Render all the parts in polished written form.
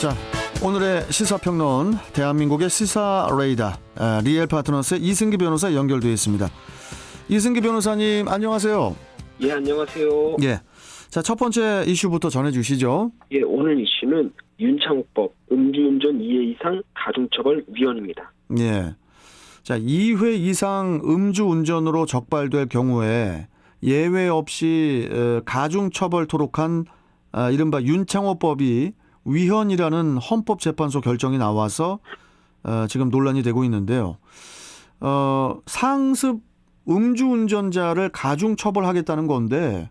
자, 오늘의 시사평론 대한민국의 시사 레이더 리엘 파트너스의 이승기 변호사 연결되어 있습니다. 이승기 변호사님 안녕하세요. 예, 안녕하세요. 예. 자, 첫 번째 이슈부터 전해주시죠. 예, 오늘 이슈는 윤창호법 음주운전 2회 이상 가중처벌 위헌입니다. 예. 자, 2회 이상 음주운전으로 적발될 경우에 예외 없이 가중처벌토록 한 이른바 윤창호법이 위헌이라는 헌법재판소 결정이 나와서 지금 논란이 되고 있는데요. 상습 음주운전자를 가중처벌하겠다는 건데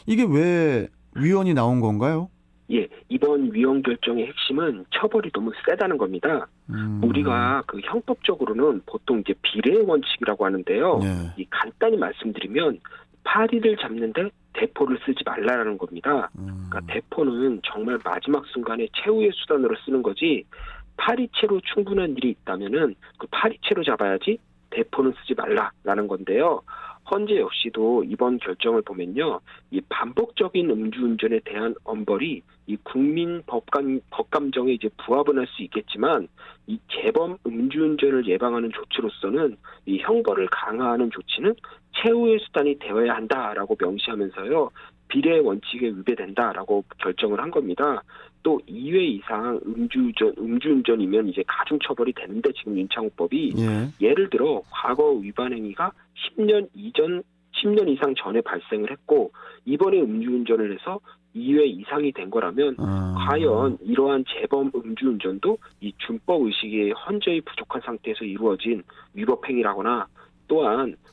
이게 왜 위헌이 나온 건가요? 예, 이번 위헌 결정의 핵심은 처벌이 너무 세다는 겁니다. 우리가 그 형법적으로는 보통 이제 비례의 원칙이라고 하는데요. 네. 이 간단히 말씀드리면 파리를 잡는데 대포를 쓰지 말라라는 겁니다. 그러니까 대포는 정말 마지막 순간에 최후의 수단으로 쓰는 거지 파리채로 충분한 일이 있다면은 그 파리채로 잡아야지 대포는 쓰지 말라라는 건데요. 헌재 역시도 이번 결정을 보면요, 이 반복적인 음주운전에 대한 엄벌이 이 국민 법감정에 이제 부합은 할 수 있겠지만 이 재범 음주운전을 예방하는 조치로서는 이 형벌을 강화하는 조치는 최후의 수단이 되어야 한다라고 명시하면서요, 비례 원칙에 위배된다라고 결정을 한 겁니다. 또 2회 이상 음주운전이면 이제 가중처벌이 되는데 지금 윤창호법이 예를 들어 과거 위반 행위가 10년 이상 전에 발생을 했고 이번에 음주운전을 해서 2회 이상이 된 거라면 과연 이러한 재범 음주운전도 이 준법 의식이 헌재의 부족한 상태에서 이루어진 위법 행위라거나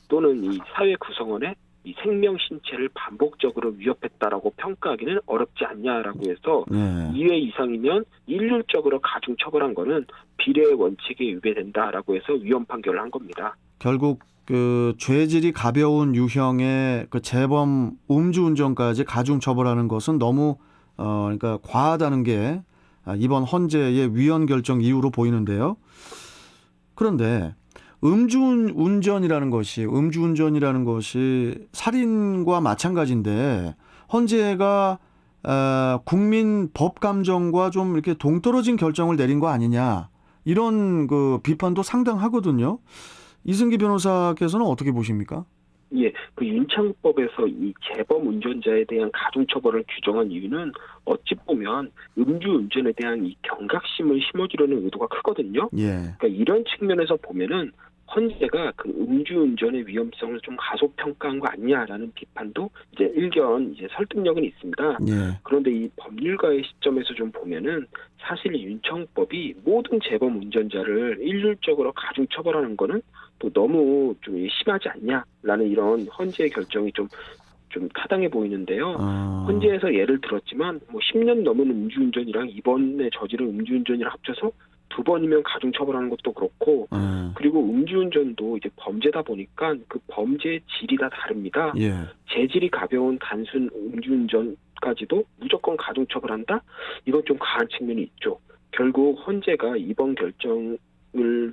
또는 이 사회 구성원의 이 생명 신체를 반복적으로 위협했다라고 평가하기는 어렵지 않냐라고 해서 2회 이상이면 일률적으로 가중 처벌한 거는 비례의 원칙에 위배된다라고 해서 위헌 판결을 한 겁니다. 결국 그 죄질이 가벼운 유형의 그 재범 음주운전까지 가중 처벌하는 것은 너무 그러니까 과하다는 게 이번 헌재의 위헌 결정 이유로 보이는데요. 그런데 음주운전이라는 것이 살인과 마찬가지인데 헌재가 국민 법 감정과 좀 이렇게 동떨어진 결정을 내린 거 아니냐 이런 그 비판도 상당하거든요. 이승기 변호사께서는 어떻게 보십니까? 예, 그 윤창호법에서 이 재범 운전자에 대한 가중처벌을 규정한 이유는 어찌 보면 음주운전에 대한 이 경각심을 심어주려는 의도가 크거든요. 예. 그러니까 이런 측면에서 보면은 헌재가 그 음주운전의 위험성을 좀 가소평가한 거 아니냐라는 비판도 이제 일견 설득력은 있습니다. 예. 그런데 이 법률가의 시점에서 좀 보면은 사실 윤창호법이 모든 재범 운전자를 일률적으로 가중 처벌하는 거는 또 너무 좀 심하지 않냐라는 이런 헌재의 결정이 좀 타당해 보이는데요. 헌재에서 예를 들었지만 뭐 10년 넘은 음주운전이랑 이번에 저지른 음주운전이랑 합쳐서 2번이면 가중 처벌하는 것도 그렇고 그리고 음주운전도 이제 범죄다 보니까 그 범죄의 질이 다 다릅니다. 예. 재질이 가벼운 단순 음주운전까지도 무조건 가중 처벌한다? 이건 좀 과한 측면이 있죠. 결국 헌재가 이번 결정을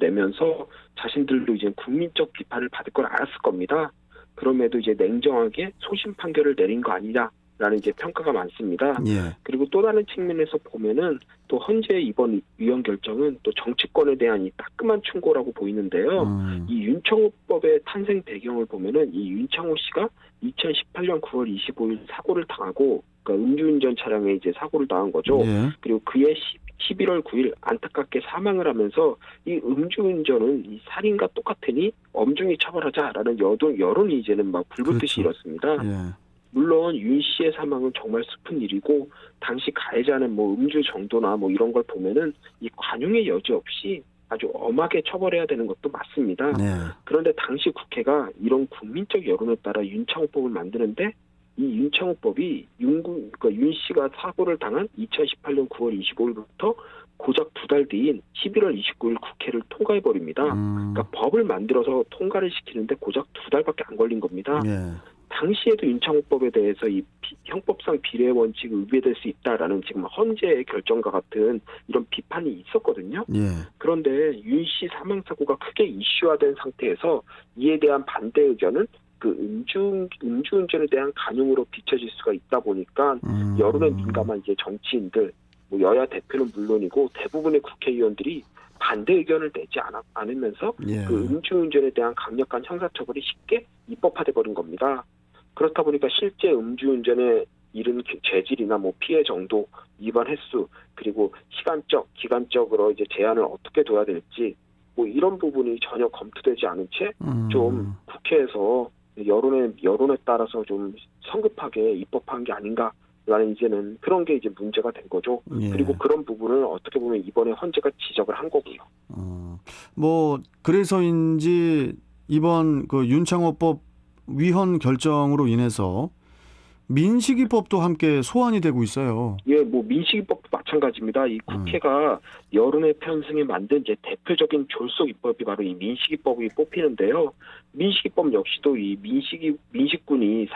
내면서 자신들도 이제 국민적 비판을 받을 걸 알았을 겁니다. 그럼에도 이제 냉정하게 소심 판결을 내린 거 아니냐라는 이제 평가가 많습니다. 예. 그리고 또 다른 측면에서 보면은 또 헌재의 이번 위헌 결정은 또 정치권에 대한 이 따끔한 충고라고 보이는데요. 이 윤창호법의 탄생 배경을 보면은 이 윤창호 씨가 2018년 9월 25일 사고를 당하고 그러니까 음주운전 차량에 이제 사고를 당한 거죠. 예. 그리고 그해 11월 9일 안타깝게 사망을 하면서 이 음주운전은 이 살인과 똑같으니 엄중히 처벌하자라는 여론이 이제는 막 불붙듯이 일었습니다. 예. 물론 윤 씨의 사망은 정말 슬픈 일이고 당시 가해자는 뭐 음주 정도나 뭐 이런 걸 보면은 이 관용의 여지 없이 아주 엄하게 처벌해야 되는 것도 맞습니다. 네. 그런데 당시 국회가 이런 국민적 여론에 따라 윤창호법을 만드는데 이 윤창호법이 그러니까 윤 씨가 사고를 당한 2018년 9월 25일부터 고작 2달 뒤인 11월 29일 국회를 통과해버립니다. 그러니까 법을 만들어서 통과를 시키는데 고작 2달밖에 안 걸린 겁니다. 예. 당시에도 윤창호법에 대해서 이 형법상 비례 원칙이 위배될 수 있다라는 지금 헌재의 결정과 같은 이런 비판이 있었거든요. 예. 그런데 윤 씨 사망 사고가 크게 이슈화된 상태에서 이에 대한 반대 의견은 그 음주운전에 대한 관용으로 비춰질 수가 있다 보니까 여론에 민감한 이제 정치인들 뭐 여야 대표는 물론이고 대부분의 국회의원들이 반대 의견을 내지 않으면서 예. 그 음주운전에 대한 강력한 형사처벌이 쉽게 입법화돼 버린 겁니다. 그렇다 보니까 실제 음주운전에 이른 죄질이나 뭐 피해 정도, 위반 횟수, 그리고 시간적, 기간적으로 이제 제한을 어떻게 둬야 될지 뭐 이런 부분이 전혀 검토되지 않은 채 좀 국회에서 여론에 따라서 좀 성급하게 입법한 게 아닌가라는 이제는 그런 게 이제 문제가 된 거죠. 예. 그리고 그런 부분을 어떻게 보면 이번에 헌재가 지적을 한 거고요. 뭐 그래서인지 이번 그 윤창호법 위헌 결정으로 인해서 민식이법도 함께 소환이 되고 있어요. 예, 뭐 민식이법도 마찬가지입니다. 이 국회가 여론의 편승에 만든 이제 대표적인 졸속 입법이 바로 이 민식이법이 뽑히는데요. 민식이법 역시도 이 민식군이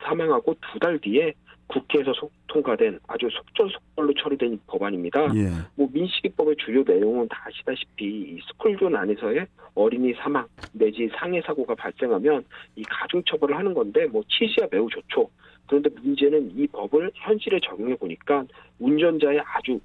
사망하고 2달 뒤에 국회에서 통과된 아주 속전속결로 처리된 법안입니다. 예. 뭐 민식이법의 주요 내용은 다 아시다시피 이 스쿨존 안에서의 어린이 사망 내지 상해 사고가 발생하면 이 가중처벌을 하는 건데 뭐 취지야 매우 좋죠. 그런데 문제는 이 법을 현실에 적용해 보니까 운전자의 아주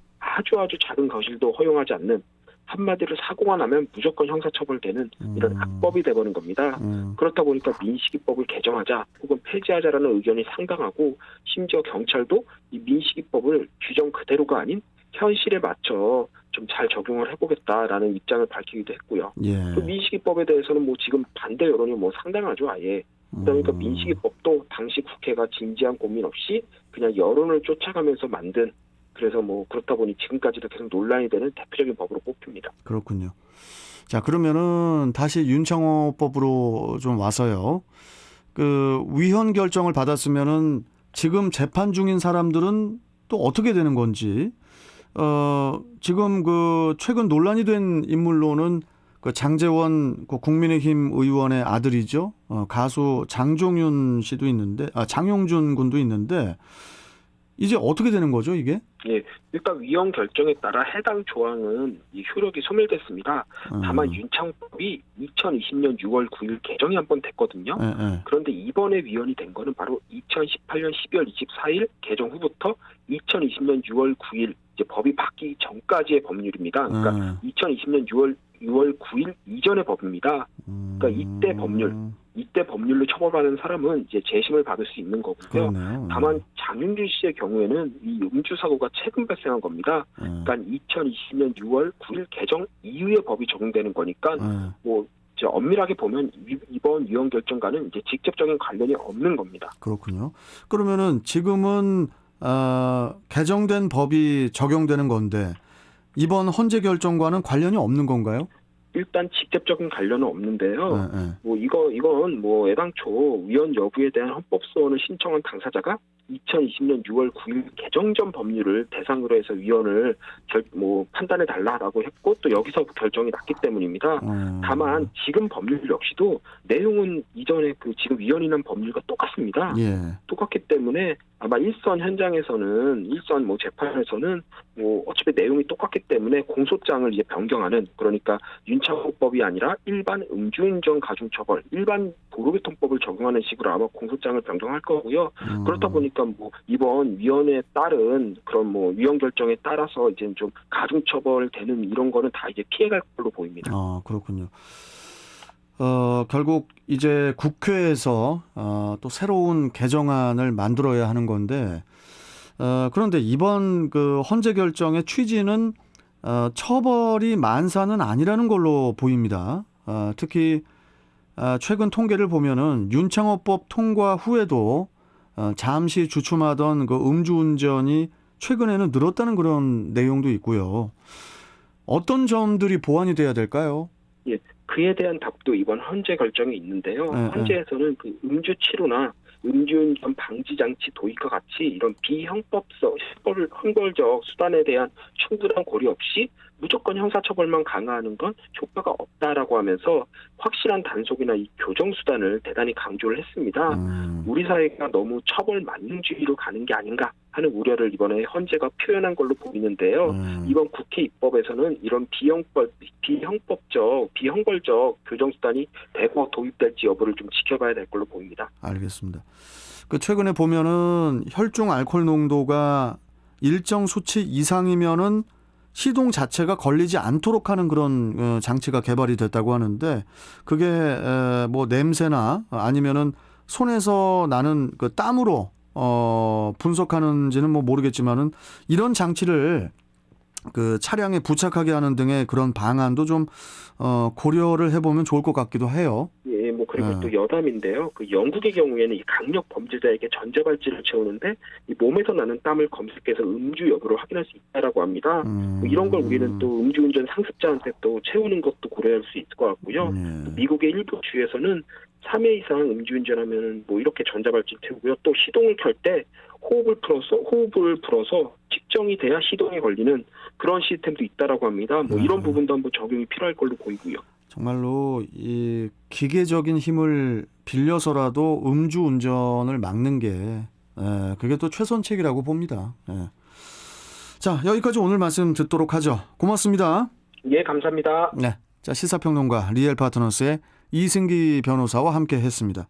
작은 거실도 허용하지 않는, 한마디로 사고가 나면 무조건 형사처벌되는 이런 악법이 돼버린 겁니다. 그렇다 보니까 민식이법을 개정하자 혹은 폐지하자라는 의견이 상당하고, 심지어 경찰도 이 민식이법을 규정 그대로가 아닌 현실에 맞춰 좀 잘 적용을 해보겠다라는 입장을 밝히기도 했고요. 예. 그 민식이법에 대해서는 뭐 지금 반대 여론이 뭐 상당하죠, 아예. 그러니까 민식이법도 당시 국회가 진지한 고민 없이 그냥 여론을 쫓아가면서 만든, 그래서 뭐 그렇다 보니 지금까지도 계속 논란이 되는 대표적인 법으로 꼽힙니다. 그렇군요. 자, 그러면은 다시 윤창호법으로 좀 와서요. 그 위헌 결정을 받았으면은 지금 재판 중인 사람들은 또 어떻게 되는 건지. 지금 그 최근 논란이 된 인물로는 그 장제원 그 국민의힘 의원의 아들이죠. 가수 장종윤 씨도 있는데, 장용준 군도 있는데, 이제 어떻게 되는 거죠, 이게? 예, 일단 위헌 결정에 따라 해당 조항은 이 효력이 소멸됐습니다. 다만 윤창호법이 2020년 6월 9일 개정이 한번 됐거든요. 그런데 이번에 위헌이 된 거는 바로 2018년 12월 24일 개정 후부터 2020년 6월 9일 이제 법이 바뀌기 전까지의 법률입니다. 그러니까 2020년 6월 9일 이전의 법입니다. 그러니까 이때 법률로 처벌받는 사람은 이제 재심을 받을 수 있는 거고요. 그러네요. 다만 장윤준 씨의 경우에는 이 음주 사고가 최근 발생한 겁니다. 그러니까 2020년 6월 9일 개정 이후에 법이 적용되는 거니까 뭐 이제 엄밀하게 보면 이번 위헌 결정과는 이제 직접적인 관련이 없는 겁니다. 그렇군요. 그러면은 지금은 개정된 법이 적용되는 건데 이번 헌재 결정과는 관련이 없는 건가요? 일단 직접적인 관련은 없는데요. 뭐 이건 뭐 애당초 위헌 여부에 대한 헌법 소원을 신청한 당사자가 2020년 6월 9일 개정 전 법률을 대상으로 해서 위헌을 판단해 달라라고 했고, 또 여기서 결정이 났기 때문입니다. 다만 지금 법률 역시도 내용은 이전에 그 지금 위헌이 난 법률과 똑같습니다. 예. 똑같기 때문에 아마 일선 뭐 재판에서는 뭐 어차피 내용이 똑같기 때문에 공소장을 이제 변경하는, 그러니까 윤창호법이 아니라 일반 음주운전 가중처벌, 일반 도로교통법을 적용하는 식으로 아마 공소장을 변경할 거고요. 그렇다 보니까 뭐 이번 위헌에 따른 그런 뭐 위헌 결정에 따라서 이제 좀 가중처벌되는 이런 거는 다 이제 피해갈 걸로 보입니다. 그렇군요. 결국 이제 국회에서 또 새로운 개정안을 만들어야 하는 건데, 그런데 이번 그 헌재 결정의 취지는 처벌이 만사는 아니라는 걸로 보입니다. 특히 최근 통계를 보면은 윤창호법 통과 후에도 잠시 주춤하던 그 음주운전이 최근에는 늘었다는 그런 내용도 있고요. 어떤 점들이 보완이 돼야 될까요? 예, 그에 대한 답도 이번 헌재 결정에 있는데요. 헌재에서는 그 음주 치료나 음주운전 방지 장치 도입과 같이 이런 형벌적 수단에 대한 충분한 고려 없이 무조건 형사처벌만 강화하는 건 효과가 없다라고 하면서 확실한 단속이나 이 교정 수단을 대단히 강조를 했습니다. 우리 사회가 너무 처벌 만능주의로 가는 게 아닌가 하는 우려를 이번에 헌재가 표현한 걸로 보이는데요. 이번 국회 입법에서는 이런 비형벌적 교정 수단이 대거 도입될지 여부를 좀 지켜봐야 될 걸로 보입니다. 알겠습니다. 그 최근에 보면은 혈중 알코올 농도가 일정 수치 이상이면은 시동 자체가 걸리지 않도록 하는 그런 장치가 개발이 됐다고 하는데 그게 뭐 냄새나 아니면은 손에서 나는 그 땀으로 분석하는지는 뭐 모르겠지만은 이런 장치를 그 차량에 부착하게 하는 등의 그런 방안도 좀 고려를 해보면 좋을 것 같기도 해요. 예, 뭐 그리고 또 여담인데요. 그 영국의 경우에는 이 강력 범죄자에게 전자발찌를 채우는데 이 몸에서 나는 땀을 검색해서 음주 여부를 확인할 수 있다라고 합니다. 뭐 이런 걸 우리는 또 음주운전 상습자한테 또 채우는 것도 고려할 수 있을 것 같고요. 또 미국의 일부 주에서는 3회 이상 음주운전하면 뭐 이렇게 전자발찌 태우고요. 또 시동을 켤 때 호흡을 불어서 측정이 돼야 시동이 걸리는 그런 시스템도 있다라고 합니다. 뭐 이런 부분도 한번 적용이 필요할 걸로 보이고요. 정말로 이 기계적인 힘을 빌려서라도 음주운전을 막는 게 그게 또 최선책이라고 봅니다. 자, 여기까지 오늘 말씀 듣도록 하죠. 고맙습니다. 예, 감사합니다. 네, 자 시사평론가 리얼파트너스의 이승기 변호사와 함께했습니다.